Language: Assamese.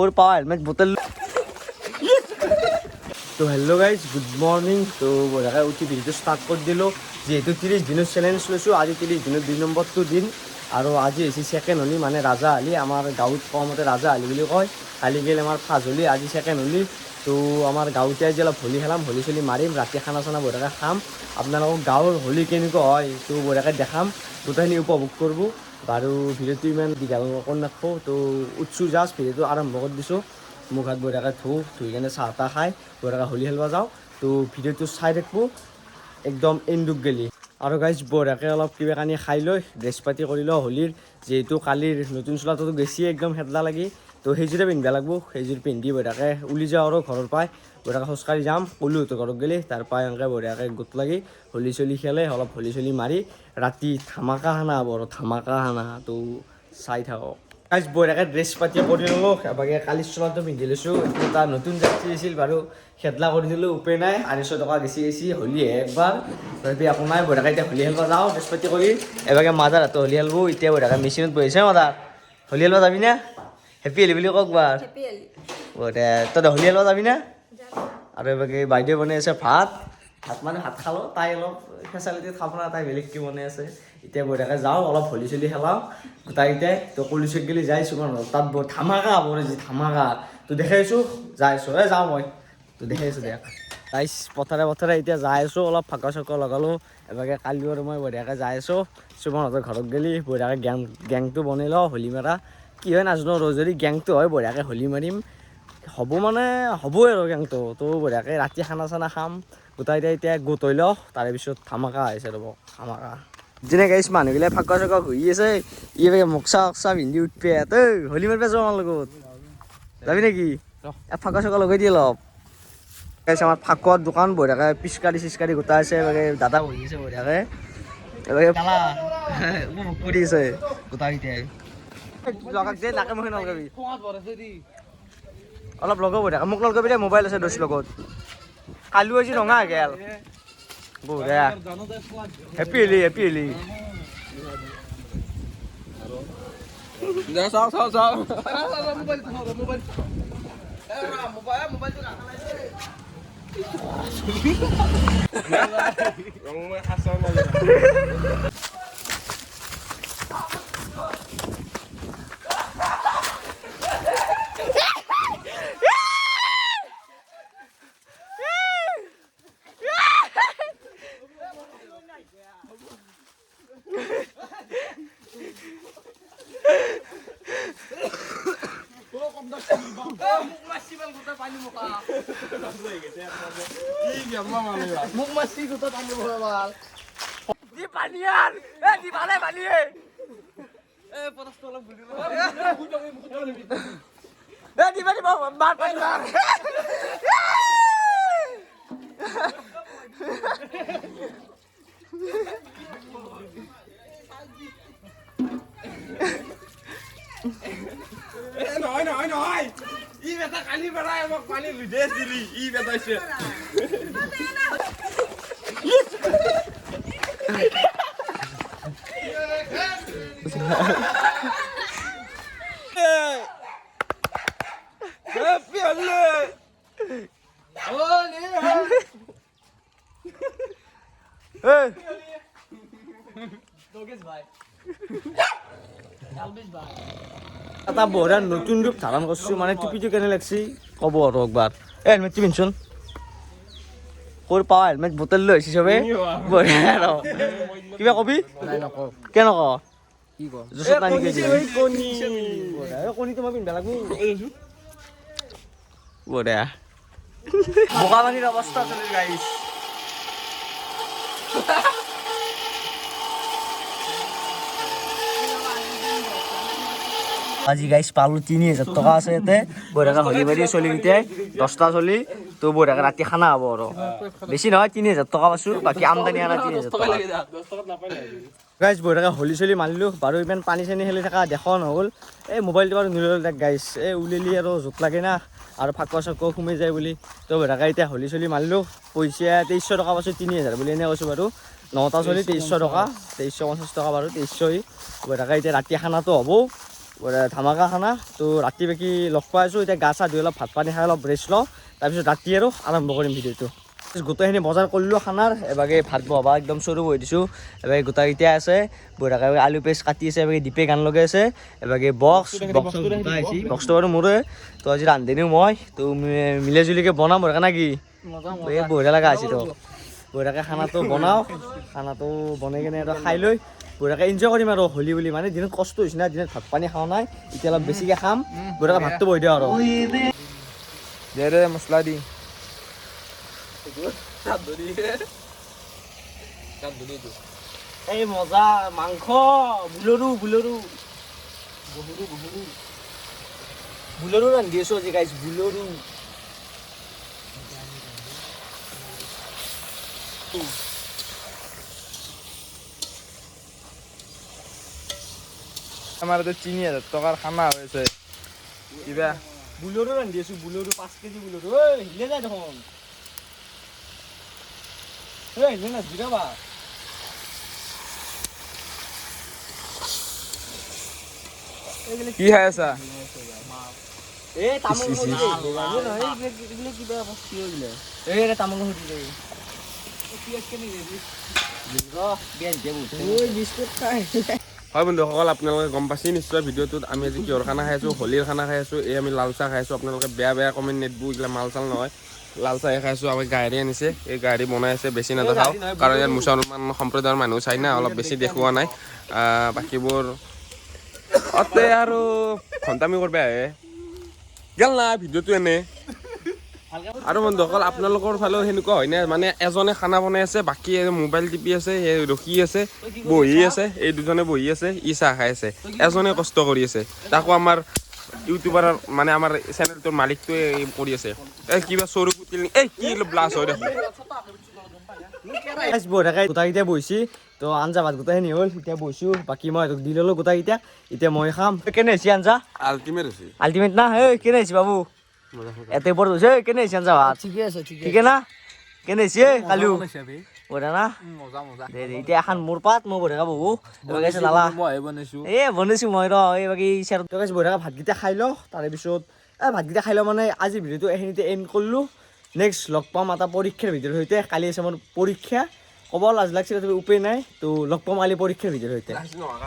और पावा हेलमेट बोतल तो हेलो गाइज गुड मर्निंग तो बढियाকৈ उठी ভিডিঅ'টো ষ্টাৰ্ট কৰি দিলোঁ যিহেতু 30 দিনৰ চেলেঞ্জ লৈছোঁ আজি 30 দিনৰ 2 নম্বৰটো দিন আৰু আজি হৈছে সেকেন্ড হলি মানে ৰাজা হলি আমাৰ গাঁৱত কমতে ৰাজা হলি বুলি কয় কালি গেল আমাৰ ফাৰ্ষ্ট হলি আজি সেকেন্ড হলি তো আমাৰ গাঁৱতে আজি অলপ হোলী খেলাম হোলী চলি মাৰিম ৰাতি খানা চানা বঢ়িয়াকৈ খাম আপোনালোকক গাঁৱৰ হোলী কেনেকুৱা হয় তো বঢ়িয়াকৈ দেখাম গোটেইখিনি উপভোগ কৰিব বাৰু ভিডিঅ'টো ইমান দীঘল কৰি নাথাকোঁ তো উঠছোঁ জাষ্ট ভিডিঅ'টো আৰম্ভ কৰি দিছোঁ মুখ হাত বঢ়িয়াকৈ ধুই কেনে চাহ তাহ খাই বঢ়িয়াকৈ হোলী খেলিব যাওঁ তো ভিডিঅ'টো চাই থাকিব একদম এণ্ডুক গেলি আৰু গাইজ বঢ়িয়াকৈ অলপ কিবা কানি খাই লৈ ড্ৰেছ পাতি কৰি লওঁ হোলীৰ যিহেতু কালিৰ নতুন চোলাটোতো বেছি একদম হেদলা লাগি তো সেইযোৰে পিন্ধিব লাগিব সেইযোৰ পিন্ধি বঢ়িয়াকৈ ওলি যাওঁ আৰু ঘৰৰ পৰাই বঢ়িয়াকৈ খোজকাঢ়ি যাম কলোহঁতৰ ঘৰত গ'লে তাৰ পৰা এনেকৈ বঢ়িয়াকৈ গোট লাগি হোলী চলি খেলে অলপ হোলী চলি মাৰি ৰাতি ধামাকা খানা হ'ব আৰু ধামাকা খানা তো চাই থাকক গাইজ বঢ়িয়াকৈ ড্ৰেছ পাতি কৰি ল'লোঁ এবাগে কালিৰ চোলাটো পিন্ধি লৈছোঁ এটা নতুন জাৰ্চি আছিল বাৰু খেদলা কৰি দিলোঁ উপায় নাই 250 টকা গেছি হোলীহে একবাৰ তাৰপি একো নাই বঢ়িয়াকৈ এতিয়া হোলী খেলিব যাওঁ ড্ৰেছ পাতি কৰি এবাগে মাদাৰ হাতত হোলী খেলিব এতিয়া বঢ়িয়াকৈ মেচিনত বহিছে মাদাৰ হোলী খেলিব যাবি না হেপী হোলী বুলি কওক বাৰ বঢ়িয়া তই হোলী খেলিব যাবি না আৰু এবাগে বাইদেউ বনাই আছে ভাত মানে ভাত খালোঁ তাই অলপ ফেচালিটিত খাব না তাই বেলেগকৈ বনাই আছে এতিয়া বঢ়িয়াকৈ যাওঁ অলপ হোলী চলি খেলাওঁ গোটাইকেইটাই তো কলেজত গেলি যাইছোঁ মই তাত বৰ ধামাকা হ'ব যি ধামাকা তো দেখাইছোঁ যাই আছোঁ যাওঁ মই তো দেখাইছোঁ দেখ তাইছ পথাৰে এতিয়া যাই আছোঁ অলপ ফাকা চকা লগালোঁ এবাগে কালিও আৰু মই বঢ়িয়াকৈ যাই আছোঁ সুমনহঁতৰ ঘৰত গেলি বঢ়িয়াকৈ গেংটো বনাই লওঁ হোলী মাৰা কি হয় নাজানো আৰু যদি গেংটো হয় বঢ়িয়াকৈ হোলী মাৰিম হ'ব মানে হ'বই আৰু গেংটো তো বঢ়িয়াকৈ ৰাতি খানা চানা খাম গোটাইকেইটাই এতিয়া গোট হৈ লওঁ তাৰেপিছত ধামাকা আহিছে ৰ'ব ধামাকা যেনে গাইছ মানুহগিলাই ফাকুৱা চকা ঘূৰি আছে ই মোকচা অকচা পিন্ধি উঠপে তই হোলী মাৰিব যাওঁ আমাৰ লগত যাবি নেকি ফাকুৱা চকা লগাই দিয়ে অলপ গাইছ আমাৰ ফাকুৱাৰ দোকান বঢ়িয়াকৈ পিচকাৰি চিচকাৰি গোটাই আছে এবাগে দাদা বহি আছে বঢ়িয়াকৈ এবাগে উপভোগ কৰি আছে গোটাইকেইটাই লগাক দে নাকে মুখে নলগাবি অলপ লগাব দে মোক লগাবি দে মোবাইল আছে দোষ লগত কালিও আজি ৰঙা গেল বঢ়িয়া হেপী হোলী মোক মাছি গোটা পানী ভৰাল দি পানীয়াৰ এ দি ভালে পানীয়ে এ পৰস্ত অলপ গুলি এ দি পানী মাৰ পানী মাৰ নহয় ই বেটা কালি বেড়াই আমাক পানী লুধে দিলি ই বেটাইছে এটা বঢ়িয়া নতুন ৰূপ ধাৰণ কৰিছোঁ মানে টুপিটো কেনে লাগছি ক'ব আৰু একবাৰ হেলমেটটো পিন্ধচোন ক'ৰ পাৱা হেলমেট বটল লৈ আহিছে চবে বঢ়িয়া আৰু কিবা কবি কেনে নক জোচত নানি কণীটো মই পিন্ধিব লাগিব বঢ়িয়া বোকা পানীৰ অৱস্থা চলি গাইছ আজি গাইছ পালো 3000 টকা আছে ইয়াতে বঢ়িয়াকৈ হোলী মাৰি চলিকেইটাই 10টা চলি তো বঢ়িয়াকৈ ৰাতি খানা হ'ব আৰু বেছি নহয় 3000 টকা পাইছোঁ বাকী আমদানি আনা 3000 টকা গাইজ বঢ়িয়াকৈ হলি চলি মাৰিলোঁ বাৰু ইমান পানী চানী খেলি থকা দেখা নহ'ল এই মোবাইলটো বাৰু নিল'ল তাক গাইজ এই উলিলি আৰু জোক লাগে না আৰু ফাকুৱা চাকুৱা সোমাই যায় বুলি তো বঢ়িয়াকৈ এতিয়া হলি চলি মাৰিলোঁ পইচা 2300 টকা পাইছোঁ 3000 বুলি এনেই কৈছোঁ বাৰু 9টা চলি 2300 টকা 2350 টকা বাৰু 2300 বঢ়িয়াকৈ এতিয়া ৰাতি খানাটো হ'ব ধামাকা খানা তো ৰাতি বাকী লগ পাই আছোঁ এতিয়া গা চা ধুই অলপ ভাত পানী খাই অলপ ৰেষ্ট লওঁ তাৰপিছত ৰাতি আৰু আৰম্ভ কৰিম ভিডিঅ'টো গোটেইখিনি বজাৰ কৰিলোঁ খানাৰ এবাগে ভাত বহাবা একদম চৰু বহি দিছোঁ এবাগে গোটাকেইটা আছে বঢ়িয়াকৈ আলু পেষ্ট কাটি আছে এবাগে দীপে গান লগাই আছে এবাগে বক্সটো বাৰু মোৰে তো আজি ৰান্ধনিও মই তো মিলাই জুলিকৈ বনাম বঢ়িয়াকৈ না কি এই বঢ়িয়া লগা আছে তো বঢ়িয়াকৈ খানাটো বনাওঁ খানাটো বনাই কিনে আৰু খাই লৈ বঢ়িয়াকৈ এনজয় কৰিম আৰু হলি বুলি মানে দিনত কষ্ট হৈছে না দিনত ভাত পানী খোৱা নাই এতিয়া অলপ বেছিকৈ খাম বঢ়িয়াকৈ ভাতটো বহি দিওঁ আৰু দে মছলা দি এই মজা মাংস বুলৰু ৰান্ধি আছোঁ আজি গাইছ বুলৰু আমাৰ 3000 টকাৰ খানা হৈছে কিবা বুলৰু ৰান্ধি আছোঁ বুলৰু 5 কেজি বুলৰু ঐ হিলে যায় দেখোন ঐ হিলে না জিৰাবা কি খাই আছা এই তামোল খুজি কিবা বস্তু দিলে এই তামোল খুজি দে হয় বন্ধুসকল আপোনালোকে গম পাইছে নিশ্চয় ভিডিঅ'টোত আমি আজি কিহৰ খানা খাই আছোঁ হোলীৰ খানা খাই আছোঁ এই আমি লাল চাহ খাই আছোঁ আপোনালোকে বেয়া কমেণ্ট নেটবোৰ এইবিলাক মাল চাল নহয় লাল চাহে খাই আছোঁ আমি গাড়ী আনিছে এই গাড়ী বনাই আছে বেছি নাদেখাওঁ কাৰণ ইয়াত মুছলমান সম্প্ৰদায়ৰ মানুহ চাই না অলপ বেছি দেখুওৱা নাই বাকীবোৰ অতে আৰু ঘণ্টামি কৰিব আহে গেল না ভিডিঅ'টো এনে আৰু বন্ধুসকল আপোনালোকৰ ফালেও সেনেকুৱা হয় না মানে এজনে খানা বনাই আছে বাকী মোবাইল টিপি আছে ৰখি আছে বহি আছে এই দুজনে বহি আছে ই চাহ খাই আছে এজনে কষ্ট কৰি আছে তাকো আমাৰ ইউটিউবাৰ মানে আমাৰ চেনেলটোৰ মালিকটোৱে কৰি আছে এই কিবা চৰু কুটিল এই কি ব্লাছ হয় দেখোন গোটাকেইটা বহিছি তো আঞ্জা ভাত গোটাইখিনি হ'ল এতিয়া বহিছোঁ বাকী মই দি ল'লোঁ গোটাকেইটা এতিয়া মই খাম কেনে হৈছে আঞ্জা আল্টিমেট না এই কেনে হৈছে বাবু এতে ওপৰত হৈছে কেনে হৈছে আঞ্জা ভাত ঠিকে না কেনে হৈছে কালু বঢ়িয়া না দে এতিয়া এখন মোৰ পাত মই বঢ়িয়াকৈ বহো লালা বনাইছোঁ মই ৰ এই বাকী বঢ়িয়াকৈ ভাতকেইটা খাই লওঁ তাৰে পিছত ভাতকেইটা খাই লওঁ মানে আজি ভিডিঅ'টো এইখিনিতে এণ্ড কৰিলোঁ নেক্সট লগ পাম এটা পৰীক্ষাৰ ভিডিঅ'ৰ সৈতে কালি আছে মোৰ পৰীক্ষা ক'ব লাজ লাগিছিলে উপায় নাই তো লগ পাম কালি পৰীক্ষাৰ ভিডিঅ'ৰ সৈতে